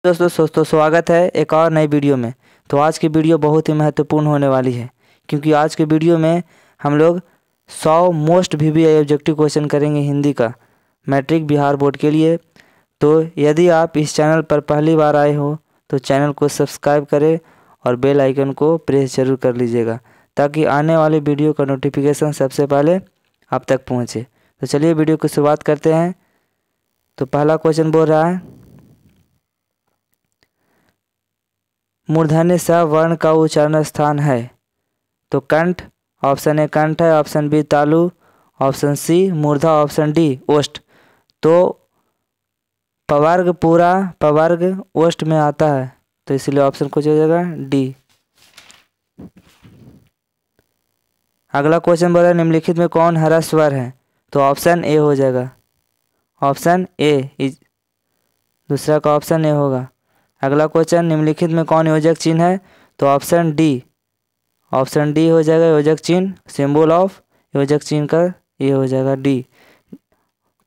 दोस्तों स्वागत है एक और नई वीडियो में। तो आज की वीडियो बहुत ही महत्वपूर्ण होने वाली है, क्योंकि आज के वीडियो में हम लोग 100 मोस्ट VBI ऑब्जेक्टिव क्वेश्चन करेंगे हिंदी का, मैट्रिक बिहार बोर्ड के लिए। तो यदि आप इस चैनल पर पहली बार आए हो तो चैनल को सब्सक्राइब करें और बेल आइकन को प्रेस जरूर कर लीजिएगा, ताकि आने वाले वीडियो का नोटिफिकेशन सबसे पहले आप तक पहुँचे। तो चलिए वीडियो की शुरुआत करते हैं। तो पहला क्वेश्चन बोल रहा है, मूर्धन्य स वर्ण का उच्चारण स्थान है। तो कंठ, ऑप्शन ए कंठ है, ऑप्शन बी तालु, ऑप्शन सी मूर्धा, ऑप्शन डी ओष्ठ। तो पवर्ग पूरा पवर्ग ओष्ठ में आता है, तो इसलिए ऑप्शन कुछ हो जाएगा डी। अगला क्वेश्चन बोला निम्नलिखित में कौन हरा स्वर है। तो ऑप्शन ए हो जाएगा, ऑप्शन ए दूसरा का ऑप्शन ए होगा। अगला क्वेश्चन निम्नलिखित में कौन योजक चिन्ह है। तो ऑप्शन डी हो जाएगा योजक चिन्ह, सिंबल ऑफ योजक चिन्ह का ये हो जाएगा डी।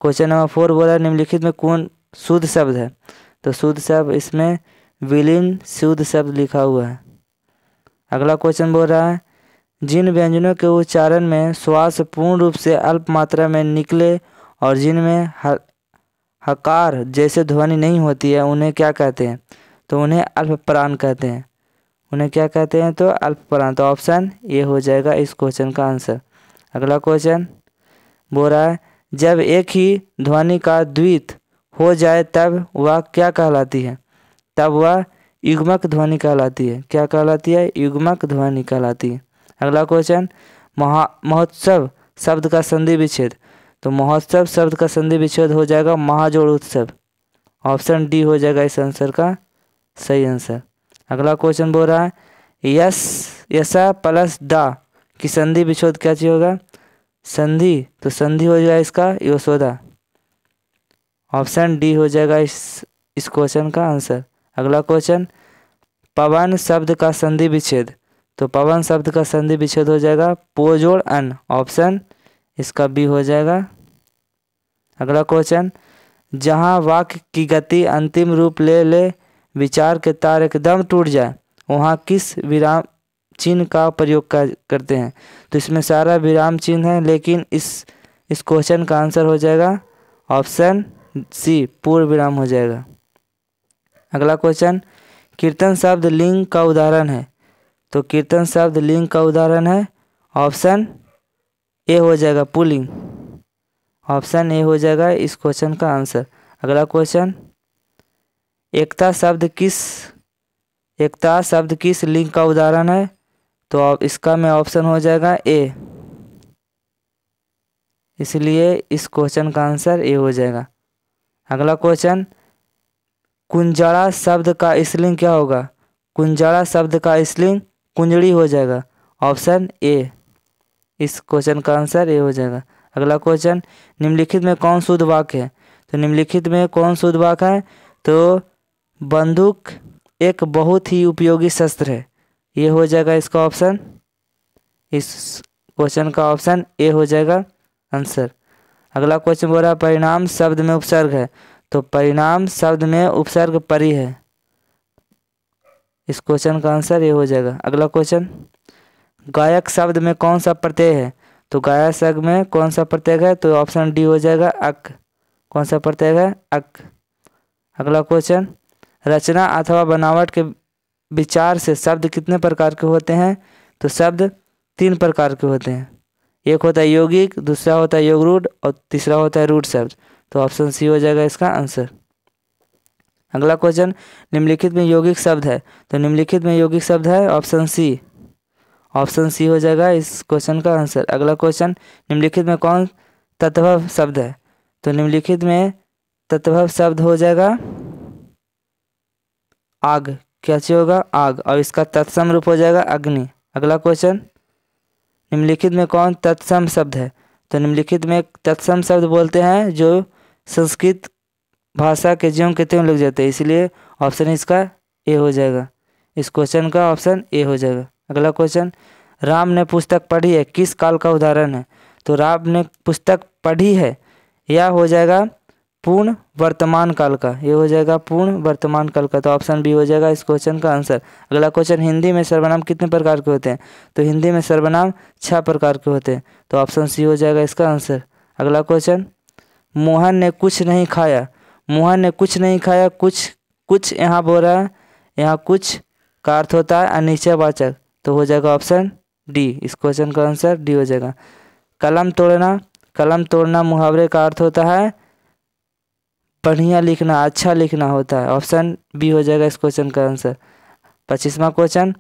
क्वेश्चन नंबर 4 बोला निम्नलिखित में कौन शुद्ध शब्द है। तो शुद्ध शब्द इसमें विलीन शुद्ध शब्द लिखा हुआ है। अगला क्वेश्चन बोल रहा है, जिन व्यंजनों के उच्चारण में श्वास पूर्ण रूप से अल्प मात्रा में निकले और जिनमें हकार जैसे ध्वनि नहीं होती है उन्हें क्या कहते हैं। तो उन्हें अल्पप्राण कहते हैं। उन्हें क्या कहते हैं। तो अल्पप्राण। तो ऑप्शन ये हो जाएगा इस क्वेश्चन का आंसर। अगला क्वेश्चन बोल रहा है, जब एक ही ध्वनि का द्वित हो जाए तब वह क्या कहलाती है। तब वह युग्मक ध्वनि कहलाती है। क्या कहलाती है। युग्मक ध्वनि कहलाती है। अगला क्वेश्चन, महोत्सव शब्द का संधि विच्छेद। तो महोत्सव शब्द का संधि विच्छेद हो जाएगा महाजोड़ उत्सव। ऑप्शन डी हो जाएगा इस आंसर का सही आंसर। अगला क्वेश्चन बोल रहा है, यसा प्लस डा की संधि विच्छेद क्या चीज होगा। संधि, तो संधि हो जाएगा इसका यशोदा। ऑप्शन डी हो जाएगा इस क्वेश्चन का आंसर। अगला क्वेश्चन, पवन शब्द का संधि विच्छेद। तो पवन शब्द का संधि विच्छेद हो जाएगा पोजोड़ अन। ऑप्शन इसका बी हो जाएगा। अगला क्वेश्चन, जहाँ वाक्य की गति अंतिम रूप ले विचार के तार एकदम टूट जाए वहाँ किस विराम चिन्ह का प्रयोग करते हैं। तो इसमें सारा विराम चिन्ह है, लेकिन इस क्वेश्चन का आंसर हो जाएगा ऑप्शन सी पूर्ण विराम हो जाएगा। अगला क्वेश्चन, कीर्तन शब्द लिंग का उदाहरण है। तो कीर्तन शब्द लिंग का उदाहरण है। ऑप्शन ए हो जाएगा पुल्लिंग। ऑप्शन ए हो जाएगा इस क्वेश्चन का आंसर। अगला क्वेश्चन, एकता शब्द किस लिंग का उदाहरण है। तो इसका में ऑप्शन हो जाएगा ए, इसलिए इस क्वेश्चन का आंसर ए हो जाएगा। अगला क्वेश्चन, कुंजड़ा शब्द का स्त्रीलिंग क्या होगा। कुंजड़ा शब्द का स्त्रीलिंग कुंजड़ी हो जाएगा। ऑप्शन ए, इस क्वेश्चन का आंसर ए हो जाएगा। अगला क्वेश्चन, निम्नलिखित में कौन शुद्ध वाक्य है। तो निम्नलिखित में कौन शुद्ध वाक्य है। तो बंदूक एक बहुत ही उपयोगी शस्त्र है। ये हो जाएगा इसका ऑप्शन, इस क्वेश्चन का ऑप्शन ए हो जाएगा आंसर। अगला क्वेश्चन बोल रहा है, परिणाम शब्द में उपसर्ग है। तो परिणाम शब्द में उपसर्ग परि है। इस क्वेश्चन का आंसर ए हो जाएगा। अगला क्वेश्चन, गायक शब्द में कौन सा प्रत्यय है। तो गायक शब्द में कौन सा प्रत्यय है। तो ऑप्शन डी हो जाएगा अक। कौन सा प्रत्यय है अक। अगला क्वेश्चन, रचना अथवा बनावट के विचार से शब्द कितने प्रकार के होते हैं। तो शब्द 3 प्रकार के होते हैं। एक होता है यौगिक, दूसरा होता है योगरूढ़ और तीसरा होता है रूढ़ शब्द। तो ऑप्शन सी हो जाएगा इसका आंसर। अगला क्वेश्चन, निम्नलिखित में यौगिक शब्द है। तो निम्नलिखित में यौगिक शब्द है ऑप्शन सी। ऑप्शन सी हो जाएगा इस क्वेश्चन का आंसर। अगला क्वेश्चन, निम्नलिखित में कौन तत्भव शब्द है। तो निम्नलिखित में तत्भव शब्द हो जाएगा आग। क्या चीज होगा आग, और इसका तत्सम रूप हो जाएगा अग्नि। अगला क्वेश्चन, निम्नलिखित में कौन तत्सम शब्द है। तो निम्नलिखित में तत्सम शब्द बोलते हैं जो संस्कृत भाषा के ज्यों के त्यों लग जाते हैं, इसलिए ऑप्शन इसका ए हो जाएगा। इस क्वेश्चन का ऑप्शन ए हो जाएगा। अगला क्वेश्चन, राम ने पुस्तक पढ़ी है किस काल का उदाहरण है। तो राम ने पुस्तक पढ़ी है यह हो जाएगा पूर्ण वर्तमान काल का, ये हो जाएगा पूर्ण वर्तमान काल का, तो ऑप्शन बी हो जाएगा इस क्वेश्चन का आंसर। अगला क्वेश्चन, हिंदी में सर्वनाम कितने प्रकार के होते हैं? तो हिंदी में सर्वनाम 6 प्रकार के होते हैं, तो ऑप्शन सी हो जाएगा इसका आंसर। अगला क्वेश्चन, मोहन ने कुछ नहीं खाया। मोहन ने कुछ नहीं खाया, कुछ यहाँ बोल रहा है, यहाँ कुछ का अर्थ होता है अनिश्चयवाचक, तो हो जाएगा ऑप्शन डी, इस क्वेश्चन का आंसर डी हो जाएगा। कलम तोड़ना, कलम तोड़ना मुहावरे का अर्थ होता है बढ़िया लिखना, अच्छा लिखना होता है, ऑप्शन बी हो जाएगा इस क्वेश्चन का आंसर। 25वां क्वेश्चन,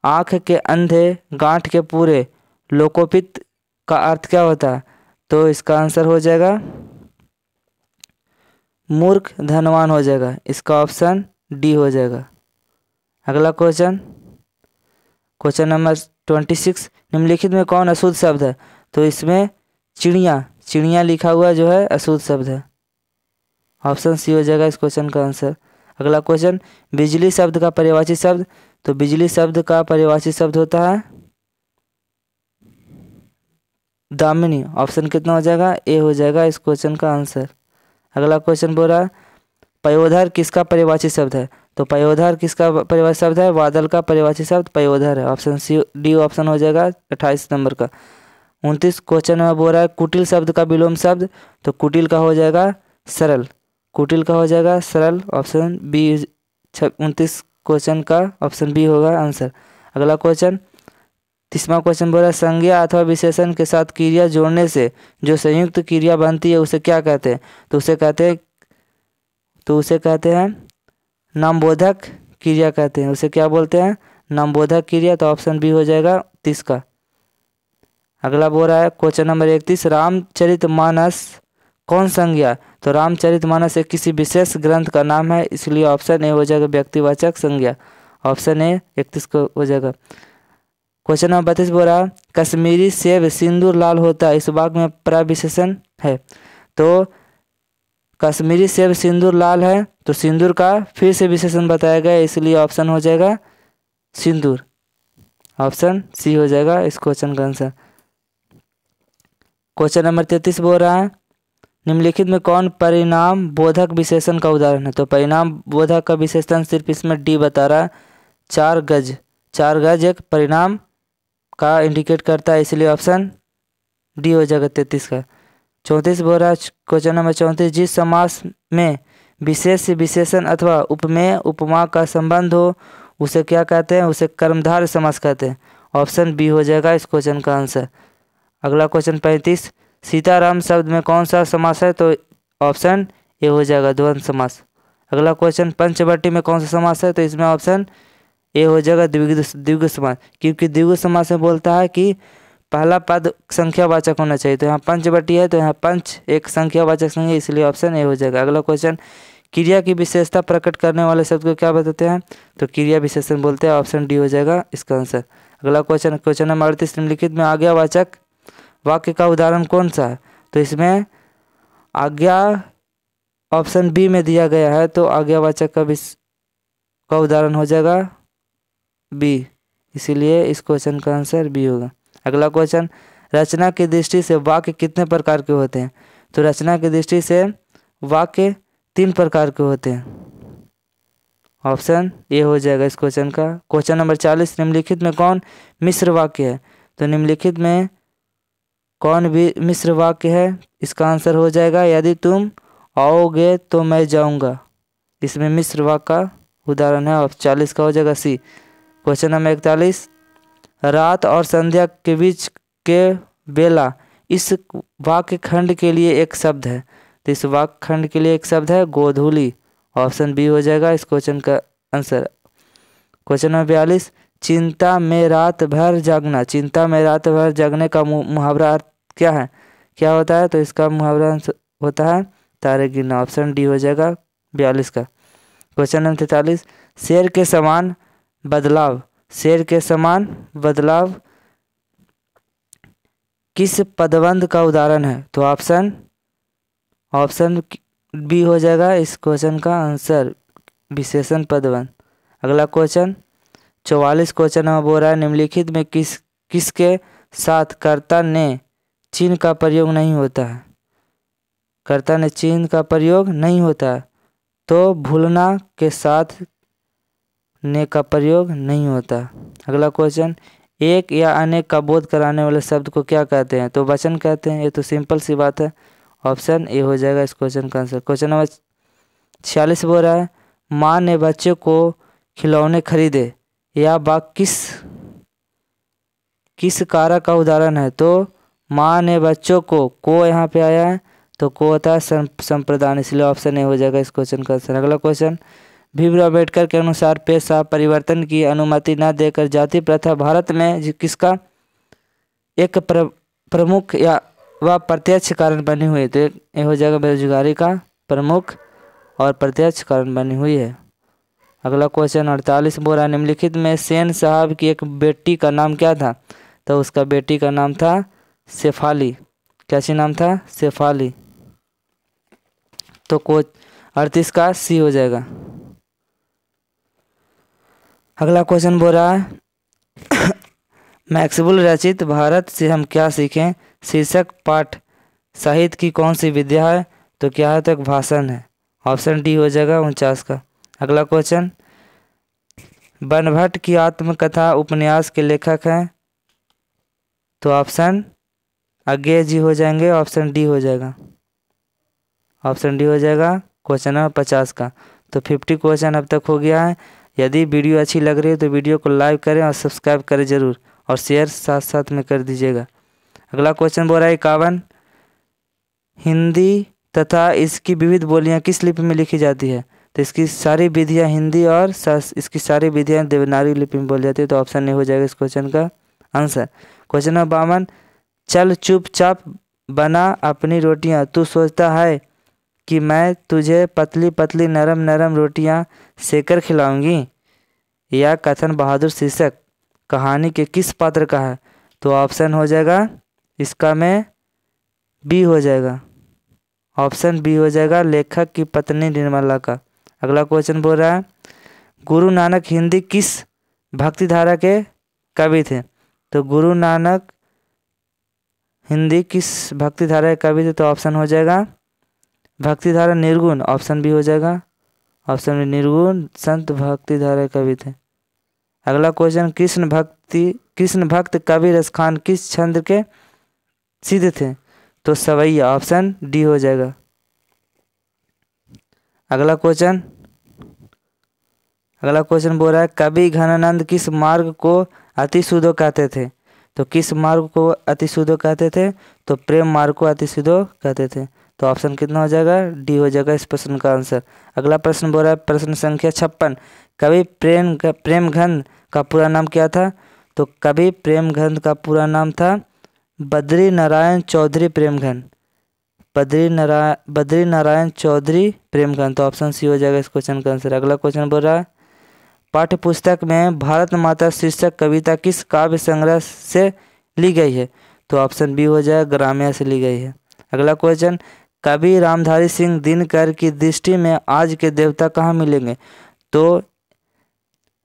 आँख के अंधे गांठ के पूरे लोकोपित का अर्थ क्या होता है? तो इसका आंसर हो जाएगा मूर्ख धनवान हो जाएगा, इसका ऑप्शन डी हो जाएगा। अगला क्वेश्चन, क्वेश्चन नंबर 26, निम्नलिखित में कौन अशुद्ध शब्द है? तो इसमें चिड़िया, चिड़िया लिखा हुआ जो है अशुद्ध शब्द है, ऑप्शन सी हो जाएगा इस क्वेश्चन का आंसर। अगला क्वेश्चन, बिजली शब्द का पर्यायवाची शब्द, तो बिजली शब्द का पर्यायवाची शब्द होता है दामिनी, ऑप्शन कितना हो जाएगा? ए हो जाएगा इस क्वेश्चन का आंसर। अगला क्वेश्चन बोल रहा है पयोधर किसका पर्यायवाची शब्द है? तो पयोधर किसका पर्यायवाची शब्द है? बादल का पर्यायवाची शब्द पयोधर है, ऑप्शन सी डी ऑप्शन हो जाएगा 28 नंबर का। 29 क्वेश्चन में बोल रहा है कुटिल शब्द का विलोम शब्द, तो कुटिल का हो जाएगा सरल, कुटिल का हो जाएगा सरल, ऑप्शन बी 29 क्वेश्चन का ऑप्शन बी होगा आंसर। अगला क्वेश्चन, 30वां क्वेश्चन बोल रहा है संज्ञा अथवा विशेषण के साथ क्रिया जोड़ने से जो संयुक्त क्रिया बनती है उसे क्या कहते हैं? तो उसे कहते हैं नामबोधक क्रिया कहते हैं, उसे क्या बोलते हैं? नामबोधक क्रिया, तो ऑप्शन बी हो जाएगा 30 का। अगला बोल रहा है क्वेश्चन नंबर 31, रामचरितमानस कौन संज्ञा? तो रामचरितमानस एक किसी विशेष ग्रंथ का नाम है, इसलिए ऑप्शन ए हो जाएगा व्यक्तिवाचक संज्ञा, ऑप्शन ए 31 को हो जाएगा। क्वेश्चन नंबर 32 बोल रहा है कश्मीरी सेब सिंदूर लाल होता है, इस वाक्य में प्रविशेषण है, तो कश्मीरी सेब सिंदूर लाल है, तो सिंदूर का फिर से विशेषण बताया गया, इसलिए ऑप्शन हो जाएगा सिंदूर, ऑप्शन सी हो जाएगा इस क्वेश्चन का आंसर। क्वेश्चन नंबर 33 बोल रहा है निम्नलिखित में कौन परिणाम बोधक विशेषण का उदाहरण है? तो परिणाम बोधक का विशेषण सिर्फ इसमें डी बता रहा है, 4 गज, 4 गज एक परिणाम का इंडिकेट करता है, इसलिए ऑप्शन डी हो जाएगा 33 का। 34 बोल रहा है क्वेश्चन नंबर 34, जिस समास में विशेष विशेषण अथवा उपमेय उपमा का संबंध हो उसे क्या कहते हैं? उसे कर्मधारय समास कहते हैं, ऑप्शन बी हो जाएगा इस क्वेश्चन का आंसर। अगला क्वेश्चन 35, सीताराम शब्द में कौन सा समास है? तो ऑप्शन ए हो जाएगा द्वंद्व समास। अगला क्वेश्चन, पंचवटी में कौन सा समास है? तो इसमें ऑप्शन ए हो जाएगा द्विगु समास, क्योंकि द्विगु समास में बोलता है कि पहला पद संख्यावाचक होना चाहिए, तो यहाँ पंचवटी है, तो यहाँ पंच एक संख्यावाचक संज्ञा, इसलिए ऑप्शन ए हो जाएगा। अगला क्वेश्चन, क्रिया की विशेषता प्रकट करने वाले शब्द को क्या बताते हैं? तो क्रिया विशेषण बोलते हैं, ऑप्शन डी हो जाएगा इसका आंसर। अगला क्वेश्चन, क्वेश्चन नंबर 38, निम्नलिखित में आज्ञावाचक वाक्य का उदाहरण कौन सा है? तो इसमें आज्ञा ऑप्शन बी में दिया गया है, तो आज्ञावाचक का उदाहरण हो जाएगा बी, इसीलिए इस क्वेश्चन का आंसर बी होगा। अगला क्वेश्चन, रचना की दृष्टि से वाक्य कितने प्रकार के होते हैं? तो रचना की दृष्टि से वाक्य 3 प्रकार के होते हैं, ऑप्शन ए हो जाएगा इस क्वेश्चन का। क्वेश्चन नंबर 40, निम्नलिखित में कौन मिश्र वाक्य है? तो निम्नलिखित में कौन भी मिश्र वाक्य है? इसका आंसर हो जाएगा यदि तुम आओगे तो मैं जाऊंगा, इसमें मिश्र वाक्य का उदाहरण है, और 40 का हो जाएगा सी। क्वेश्चन नंबर 41, रात और संध्या के बीच के बेला इस वाक्य खंड के लिए एक शब्द है, तो इस वाक्य खंड के लिए एक शब्द है गोधूली, ऑप्शन बी हो जाएगा इस क्वेश्चन का आंसर। क्वेश्चन नंबर 42, चिंता में रात भर जागना, चिंता में रात भर जागने का मुहावरा अर्थ क्या है, क्या होता है? तो इसका मुहावरा होता है तारे गिनना, ऑप्शन डी हो जाएगा 42 का। क्वेश्चन नंबर 43, शेर के समान बदलाव, शेर के समान बदलाव किस पदबंध का उदाहरण है? तो ऑप्शन बी हो जाएगा इस क्वेश्चन का आंसर, विशेषण पदबंध। अगला क्वेश्चन 44 क्वेश्चन में बोल रहा है निम्नलिखित में किसके साथ कर्ता ने चिन्ह का प्रयोग नहीं होता है? कर्ता ने चिन्ह का प्रयोग नहीं होता, तो भूलना के साथ ने का प्रयोग नहीं होता। अगला क्वेश्चन, एक या अनेक का बोध कराने वाले शब्द को क्या कहते हैं? तो वचन कहते हैं। ये तो सिंपल सी बात है, ऑप्शन ए हो जाएगा इस क्वेश्चन का आंसर। क्वेश्चन नंबर 46 बोल रहा है, माँ ने बच्चे को खिलौने खरीदे। यह वाक्य किस कारक का उदाहरण है? तो माँ ने बच्चों को यहाँ पे आया है, तो को होता है संप्रदान, इसलिए ऑप्शन ए हो जाएगा इस क्वेश्चन का आंसर। अगला क्वेश्चन, भीमराव अम्बेडकर के अनुसार पेशा परिवर्तन की अनुमति न देकर जाति प्रथा भारत में किसका एक प्रमुख या व प्रत्यक्ष कारण बनी हुई? तो ये हो जाएगा बेरोजगारी का प्रमुख और प्रत्यक्ष कारण बनी हुई है। अगला क्वेश्चन 48 बोल रहा है, निम्नलिखित में सेन साहब की एक बेटी का नाम क्या था? तो उसका बेटी का नाम था शेफाली। कैसी नाम था? शेफाली। तो 38 का सी हो जाएगा। अगला क्वेश्चन बोल रहा है मैक्सवेल रचित भारत से हम क्या सीखें शीर्षक पाठ साहित्य की कौन सी विद्या है? तो क्या है? तो एक भाषण है। ऑप्शन डी हो जाएगा 49 का। अगला क्वेश्चन, बनभट्ट की आत्मकथा उपन्यास के लेखक हैं? तो ऑप्शन अज्ञेय जी हो जाएंगे, ऑप्शन डी हो जाएगा। ऑप्शन डी हो जाएगा क्वेश्चन नंबर 50 का। तो 50 क्वेश्चन अब तक हो गया है। यदि वीडियो अच्छी लग रही है तो वीडियो को लाइक करें और सब्सक्राइब करें जरूर, और शेयर साथ साथ में कर दीजिएगा। अगला क्वेश्चन बोल रहा है 51, हिंदी तथा इसकी विविध बोलियां किस लिपि में लिखी जाती है? तो इसकी सारी विधियां हिंदी और इसकी सारी विधियां देवनागरी लिपि में बोली जाती है। तो ऑप्शन ए हो जाएगा इस क्वेश्चन का आंसर। क्वेश्चन नंबर 52, चल चुपचाप बना अपनी रोटियां, तू सोचता है कि मैं तुझे पतली पतली नरम नरम रोटियां सेकर खिलाऊंगी। यह कथन बहादुर शीर्षक कहानी के किस पात्र का है? तो ऑप्शन हो जाएगा इसका में बी हो जाएगा। ऑप्शन बी हो जाएगा लेखक की पत्नी निर्मला का। अगला क्वेश्चन बोल रहा है, गुरु नानक हिंदी किस भक्ति धारा के कवि थे? तो गुरु नानक हिंदी किस भक्ति धारा के कवि थे? तो ऑप्शन हो जाएगा भक्ति धारा निर्गुण, ऑप्शन बी हो जाएगा। ऑप्शन में निर्गुण संत भक्ति धारा कवि थे। अगला क्वेश्चन, कृष्ण भक्त कवि रसखान किस छंद के सिद्ध थे? तो सवैया, ऑप्शन डी हो जाएगा। अगला क्वेश्चन बोल रहा है, कवि घनानंद किस मार्ग को अति सुधो कहते थे? तो किस मार्ग को अति सुधो कहते थे? तो प्रेम मार्ग को अति सुधो कहते थे। तो ऑप्शन कितना हो जाएगा? डी हो जाएगा इस प्रश्न का आंसर। अगला प्रश्न बोल रहा है, प्रश्न संख्या 56, कवि प्रेमघंत का पूरा नाम क्या था? तो कवि प्रेमघंत का पूरा नाम था बद्री नारायण चौधरी प्रेमघंत। बद्री नारायण चौधरी प्रेमघंत। तो ऑप्शन सी हो जाएगा इस क्वेश्चन का आंसर। अगला क्वेश्चन बोल रहा है, पाठ्य पुस्तक में भारत माता शीर्षक कविता किस काव्य संग्रह से ली गई है? तो ऑप्शन बी हो जाएगा ग्राम्या से ली गई है। अगला क्वेश्चन, कवि रामधारी सिंह दिनकर की दृष्टि में आज के देवता कहाँ मिलेंगे? तो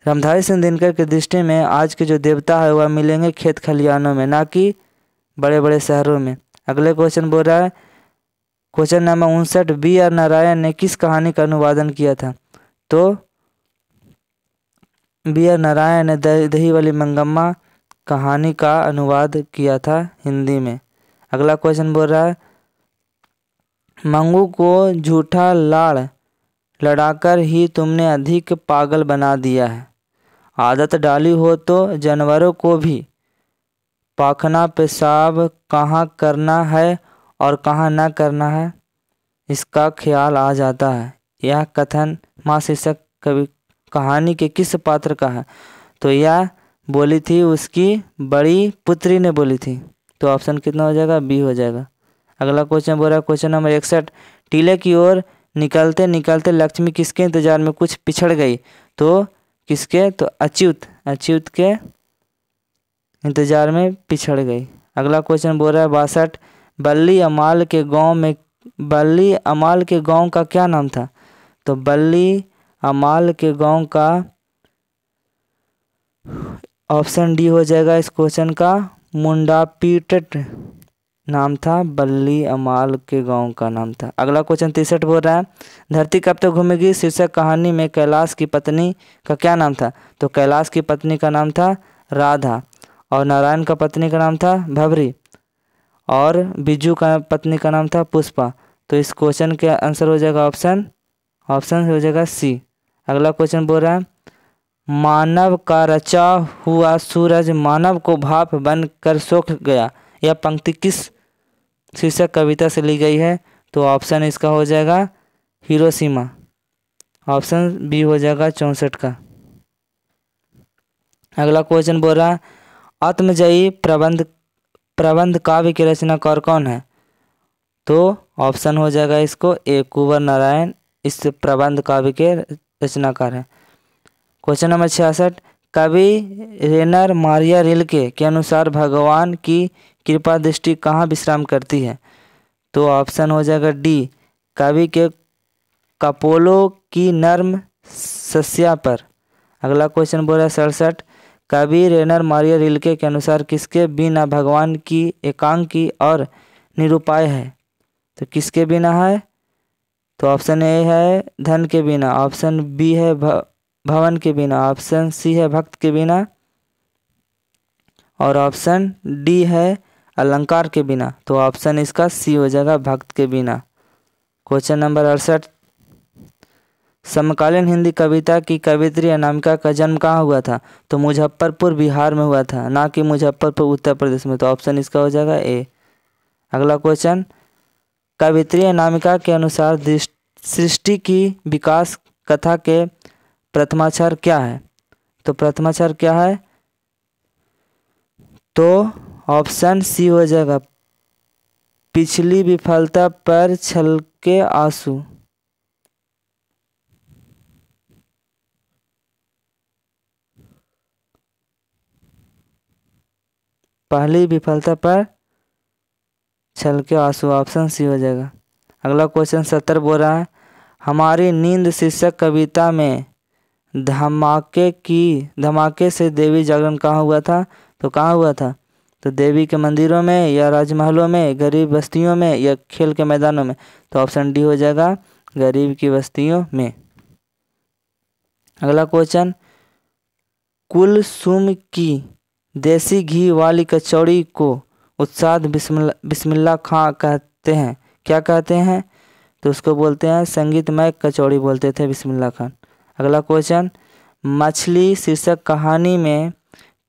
रामधारी सिंह दिनकर की दृष्टि में आज के जो देवता है वह मिलेंगे खेत खलिहानों में, ना कि बड़े बड़े शहरों में। अगले क्वेश्चन बोल रहा है, question number 59, B R Narayan ने किस कहानी का अनुवादन किया था? तो बी आर नारायण ने दही वाली मंगम्मा कहानी का अनुवाद किया था हिंदी में। अगला क्वेश्चन बोल रहा है, मंगू को झूठा लाड़ लड़ाकर ही तुमने अधिक पागल बना दिया है। आदत डाली हो तो जानवरों को भी पाखना पेशाब कहाँ करना है और कहाँ न करना है इसका ख्याल आ जाता है। यह कथन माँ शीर्षक कहानी के किस पात्र का है? तो यह बोली थी उसकी बड़ी पुत्री ने बोली थी। तो ऑप्शन कितना हो जाएगा? बी हो जाएगा। अगला क्वेश्चन बोल रहा है, क्वेश्चन नंबर 61, टीले की ओर निकलते निकलते लक्ष्मी किसके इंतजार में कुछ पिछड़ गई? तो किसके? तो अच्युत के इंतजार में पिछड़ गई। अगला क्वेश्चन बोल रहा है 62, बल्ली अमाल के गांव का क्या नाम था? तो बल्ली अमाल के गांव का ऑप्शन डी हो जाएगा इस क्वेश्चन का मुंडापीट। नाम था, बल्ली अमाल के गांव का नाम था। अगला क्वेश्चन 63 बोल रहा है, धरती कब तक घूमेगी शीर्षक कहानी में कैलाश की पत्नी का क्या नाम था? तो कैलाश की पत्नी का नाम था राधा, और नारायण का पत्नी का नाम था भवरी, और बिजू का पत्नी का नाम था पुष्पा। तो इस क्वेश्चन के आंसर हो जाएगा ऑप्शन हो जाएगा सी। अगला क्वेश्चन बोल रहा है, मानव का रचा हुआ सूरज मानव को भाप बन कर सोख गया, यह पंक्ति किस शीर्षक कविता से ली गई है? तो ऑप्शन इसका हो जाएगा हिरोशिमा। ऑप्शन बी हो जाएगा 64 का। अगला क्वेश्चन बोल रहा है, आत्मजयी प्रबंध काव्य के रचनाकार कौन है? तो ऑप्शन हो जाएगा इसको ए, कुंवर नारायण इस प्रबंध काव्य के रचनाकार हैं। क्वेश्चन नंबर 66, कवि रेनर मारिया रिल्के के अनुसार भगवान की कृपा दृष्टि कहाँ विश्राम करती है? तो ऑप्शन हो जाएगा डी, कवि के कपोलों की नर्म सस्या पर। अगला क्वेश्चन बोल रहा है 67, कवि रेनर मारिया रिल्के के अनुसार किसके बिना भगवान की एकांकी और निरुपाय है? तो किसके बिना है? तो ऑप्शन ए है धन के बिना, ऑप्शन बी है भवन के बिना, ऑप्शन सी है भक्त के बिना, और ऑप्शन डी है अलंकार के बिना। तो ऑप्शन इसका सी हो जाएगा भक्त के बिना। क्वेश्चन नंबर 68, समकालीन हिंदी कविता की कवियत्री अनामिका का जन्म कहाँ हुआ था? तो मुजफ्फरपुर बिहार में हुआ था, ना कि मुजफ्फरपुर उत्तर प्रदेश में। तो ऑप्शन इसका हो जाएगा ए। अगला क्वेश्चन, कवियत्री अनामिका के अनुसार सृष्टि की विकास कथा के प्रथमाक्षर क्या है? तो प्रथमाक्षर क्या है? तो ऑप्शन सी हो जाएगा, पिछली विफलता पर छलके आंसू। पहली विफलता पर छलके आंसू, ऑप्शन सी हो जाएगा। अगला क्वेश्चन 70 बोल रहा है, हमारी नींद शीर्षक कविता में धमाके से देवी जागरण कहाँ हुआ था? तो कहाँ हुआ था? तो देवी के मंदिरों में, या राजमहलों में, गरीब बस्तियों में, या खेल के मैदानों में? तो ऑप्शन डी हो जाएगा गरीब की बस्तियों में। अगला क्वेश्चन, कुलसुम की देसी घी वाली कचौड़ी को उस्ताद बिस्मिल्लाह खां कहते हैं, क्या कहते हैं? तो उसको बोलते हैं संगीतमय कचौड़ी बोलते थे बिस्मिल्लाह खान। अगला क्वेश्चन, मछली शीर्षक कहानी में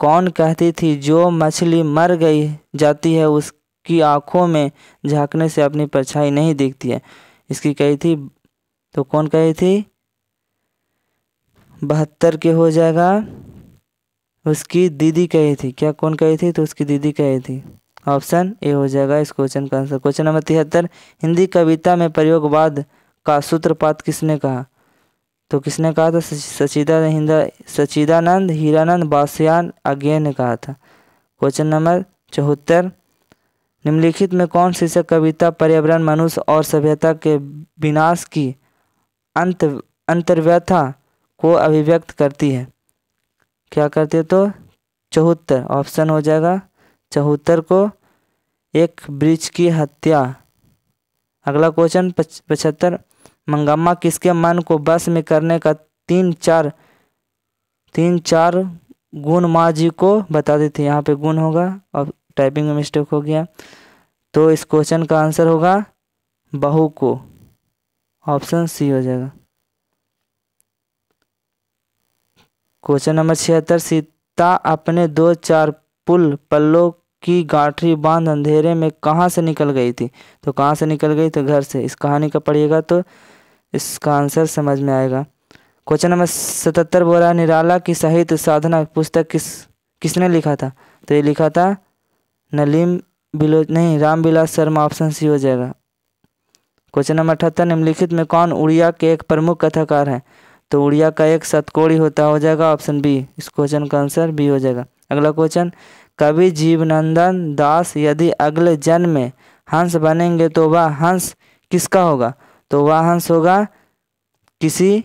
कौन कहती थी जो मछली मर गई जाती है उसकी आंखों में झांकने से अपनी परछाई नहीं दिखती है? इसकी कही थी, तो कौन कही थी? 72 के हो जाएगा, उसकी दीदी कही थी। क्या कौन कही थी? तो उसकी दीदी कही थी। ऑप्शन ए हो जाएगा इस क्वेश्चन का आंसर। क्वेश्चन नंबर 73, हिंदी कविता में प्रयोगवाद का सूत्रपात किसने कहा? तो किसने कहा था? सच्चिदानंद, हीरानंद, बादशाह आज्ञे ने कहा था। क्वेश्चन नंबर 74, निम्नलिखित में कौन शीर्षक कविता पर्यावरण, मनुष्य और सभ्यता के विनाश की अंतर्व्यथा को अभिव्यक्त करती है? क्या करती है? तो 74 ऑप्शन हो जाएगा 74 को, एक वृक्ष की हत्या। अगला क्वेश्चन 75, मंगम्मा किसके मन को बस में करने का तीन चार गुण माँ जी को बताती थी? यहाँ पे गुण होगा और टाइपिंग में मिस्टेक हो गया। तो इस क्वेश्चन का आंसर होगा बहू को, ऑप्शन सी हो जाएगा। क्वेश्चन नंबर 76, सीता अपने 2-4 पल्लों की गांठरी बांध अंधेरे में कहाँ से निकल गई थी? तो कहाँ से निकल गई? तो घर से। इस कहानी का पढ़िएगा तो इसका आंसर समझ में आएगा। क्वेश्चन नंबर 77 बोल रहा है, निराला की साहित्य साधना पुस्तक किसने लिखा था? तो ये लिखा था रामविलास शर्मा, ऑप्शन सी हो जाएगा। क्वेश्चन नंबर 78, निम्नलिखित में कौन उड़िया के एक प्रमुख कथाकार हैं? तो उड़िया का एक सतकोड़ी होता हो जाएगा, ऑप्शन बी। इस क्वेश्चन का आंसर बी हो जाएगा। अगला क्वेश्चन, कवि जीवनंदन दास यदि अगले जन्म में हंस बनेंगे तो वह हंस किसका होगा? तो वह हंस होगा किसी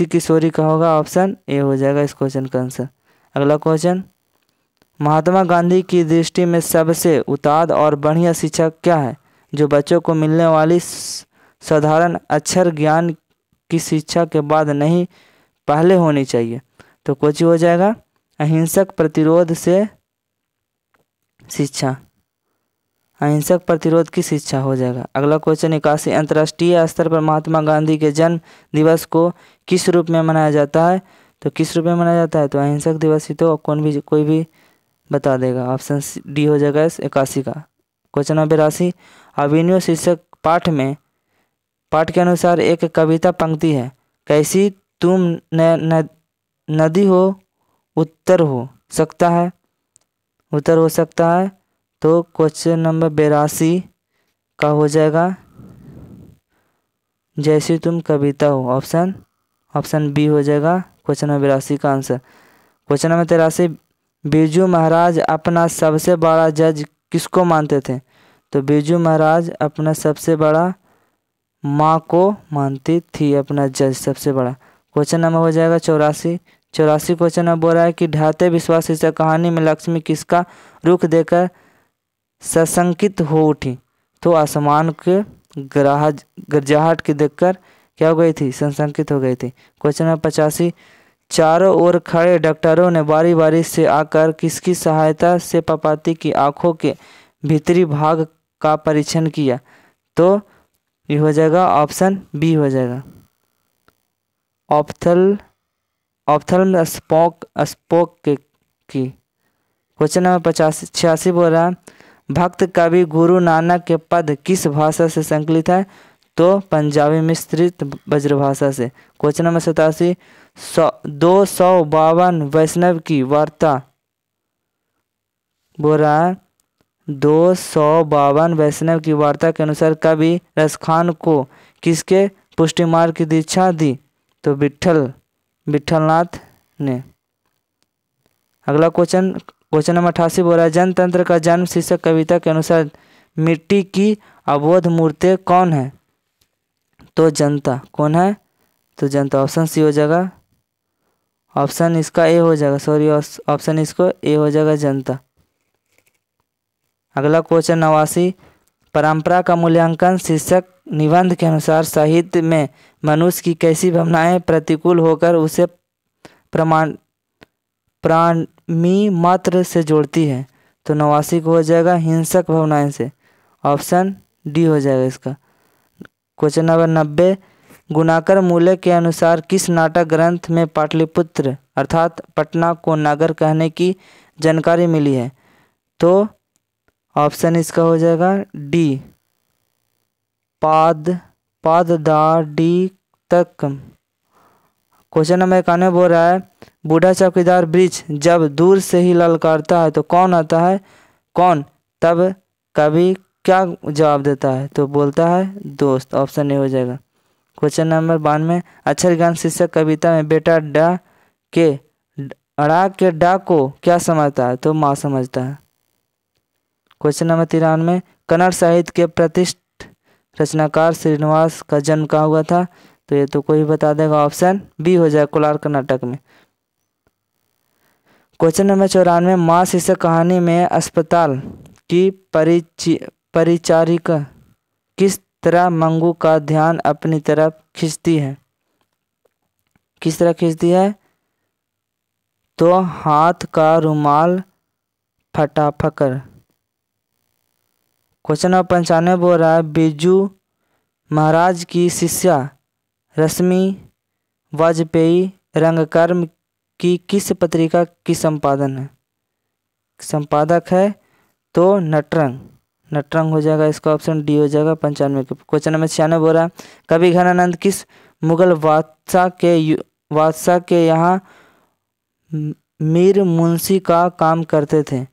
किशोरी का होगा, ऑप्शन ए हो जाएगा इस क्वेश्चन का आंसर। अगला क्वेश्चन, महात्मा गांधी की दृष्टि में सबसे उताद और बढ़िया शिक्षा क्या है? जो बच्चों को मिलने वाली साधारण अक्षर ज्ञान की शिक्षा के बाद नहीं, पहले होनी चाहिए। तो कुछ हो जाएगा अहिंसक प्रतिरोध से शिक्षा, अहिंसक प्रतिरोध की शिक्षा हो जाएगा। अगला क्वेश्चन 81, अंतर्राष्ट्रीय स्तर पर महात्मा गांधी के जन्म दिवस को किस रूप में मनाया जाता है? तो किस रूप में मनाया जाता है? तो अहिंसक दिवस ही तो कोई भी बता देगा। ऑप्शन डी हो जाएगा इस 81 का। क्वेश्चन नंबर 82, अभिनव शीर्षक पाठ के अनुसार एक कविता पंक्ति है। कैसी तुम नदी हो उत्तर हो सकता है, उत्तर हो सकता है। तो क्वेश्चन नंबर 82 का हो जाएगा जैसी तुम कविता हो। ऑप्शन बी हो जाएगा क्वेश्चन नंबर 82 का answer. Question number 83, Birju Maharaj अपना सबसे बड़ा जज किसको मानते थे? तो बिरजू महाराज अपना सबसे बड़ा माँ को मानती थी, अपना जज सबसे बड़ा। क्वेश्चन नंबर हो जाएगा 84 क्वेश्चन नंबर बोल रहा है कि ढाते विश्वास इस कहानी में लक्ष्मी किसका रुख देकर सशंकित हो उठी? तो आसमान के गरजाहट के देखकर क्या हो गई थी? सशंकित हो गई थी। क्वेश्चन नंबर 85, चारों ओर खड़े डॉक्टरों ने बारी बारी से आकर किसकी सहायता से पपाती की आंखों के भीतरी भाग का परीक्षण किया? तो ये हो जाएगा ऑप्शन बी हो जाएगा, ऑप्थल्म स्पोक की। क्वेश्चन नंबर 86 बोल रहा है भक्त कवि गुरु नानक के पद किस भाषा से संकलित है? तो पंजाबी मिश्रित ब्रजभाषा से। क्वेश्चन नंबर 87, 252 वैष्णव की वार्ता बोल रहा है 252 वैष्णव की वार्ता के अनुसार कवि रसखान को किसके पुष्टि मार्ग की दीक्षा दी? तो विठलनाथ ने। अगला क्वेश्चन नंबर 88 बोल रहा है जनतंत्र का जन्म शीर्षक कविता के अनुसार मिट्टी की अबोध मूर्ति कौन है? तो जनता। कौन है? तो जनता। ऑप्शन सी हो जाएगा, ऑप्शन इसका ए हो जाएगा, सॉरी ऑप्शन इसको ए हो जाएगा जनता। अगला क्वेश्चन 89, परंपरा का मूल्यांकन शीर्षक निबंध के अनुसार साहित्य में मनुष्य की कैसी भावनाएं प्रतिकूल होकर उसे प्राणी मात्र से जोड़ती है? तो 89 को हो जाएगा हिंसक भावनाएं से। ऑप्शन डी हो जाएगा इसका। क्वेश्चन नंबर 90, गुणाकर मूल्य के अनुसार किस नाटक ग्रंथ में पाटलिपुत्र अर्थात पटना को नगर कहने की जानकारी मिली है? तो ऑप्शन इसका हो जाएगा डी, पाद डी तक। क्वेश्चन नंबर 91 बोल रहा है बूढ़ा चौकीदार ब्रिज जब दूर से ही ललकारता है तो कौन आता है? कौन? तब कवि क्या जवाब देता है? तो बोलता है दोस्त। ऑप्शन ए हो जाएगा। क्वेश्चन नंबर 92, अक्षर ज्ञान शीर्षक कविता में बेटा अड़ा के डा को क्या समझता है? तो माँ समझता है। क्वेश्चन नंबर 93, कन्नड़ साहित्य के प्रतिष्ठित रचनाकार श्रीनिवास का जन्म कहाँ हुआ था? तो ये तो कोई बता देगा। ऑप्शन बी हो जाएगा कोलार कर्नाटक में। क्वेश्चन नंबर 94, माँ शीर्षक कहानी में अस्पताल की परिचारिका किस तरह मंगू का ध्यान अपनी तरफ खींचती है? किस तरह खींचती है? तो हाथ का रुमाल फटाफकर। क्वेश्चन नंबर 95 बोल रहा है बिरजू महाराज की शिष्या रश्मि वाजपेयी रंगकर्म की किस पत्रिका की संपादक है? तो नटरंग हो जाएगा इसका। ऑप्शन डी हो जाएगा 95 के। क्वेश्चन नंबर 96 बोल रहा है कवि घनानंद किस मुगल बादशाह के यहाँ मीर मुंशी का काम करते थे?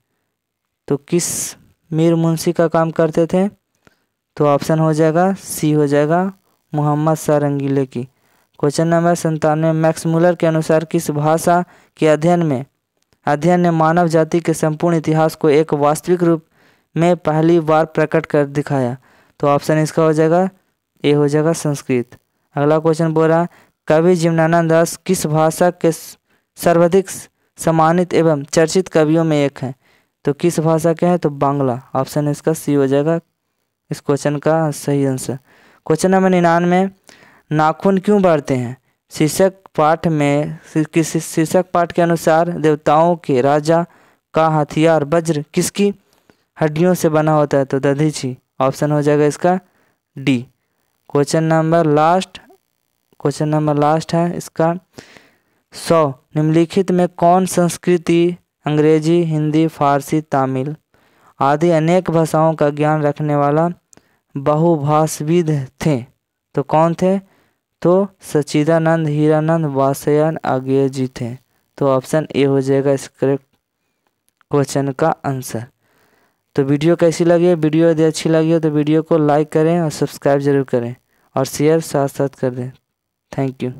तो किस मीर मुंशी का काम करते थे? तो ऑप्शन हो जाएगा सी हो जाएगा मोहम्मद शाह रंगीले की। क्वेश्चन नंबर 97, मैक्स मुलर के अनुसार किस भाषा के अध्ययन ने मानव जाति के संपूर्ण इतिहास को एक वास्तविक रूप में पहली बार प्रकट कर दिखाया? तो ऑप्शन इसका हो जाएगा ए हो जाएगा संस्कृत। अगला क्वेश्चन बोल रहा है कवि जीवनानंद दास किस भाषा के सर्वाधिक सम्मानित एवं चर्चित कवियों में एक हैं। तो किस भाषा के हैं? तो बांग्ला। ऑप्शन इसका सी हो जाएगा इस क्वेश्चन का सही आंसर। क्वेश्चन नंबर 99, नाखून क्यों बढ़ते हैं? शीर्षक पाठ के अनुसार देवताओं के राजा का हथियार वज्र किसकी हड्डियों से बना होता है? तो दधीची। ऑप्शन हो जाएगा इसका डी। क्वेश्चन नंबर लास्ट है इसका 100, निम्नलिखित में कौन संस्कृति अंग्रेजी, हिंदी, फारसी, तमिल आदि अनेक भाषाओं का ज्ञान रखने वाला बहुभाषाविद थे? तो कौन थे? तो सच्चिदानंद, हीरानंद, वात्स्यायन आर्य जी थे। तो ऑप्शन ए हो जाएगा इस करेक्ट क्वेश्चन का आंसर। तो वीडियो कैसी लगी है? वीडियो यदि अच्छी लगी हो तो वीडियो को लाइक करें और सब्सक्राइब जरूर करें और शेयर साथ साथ कर दें। Thank you.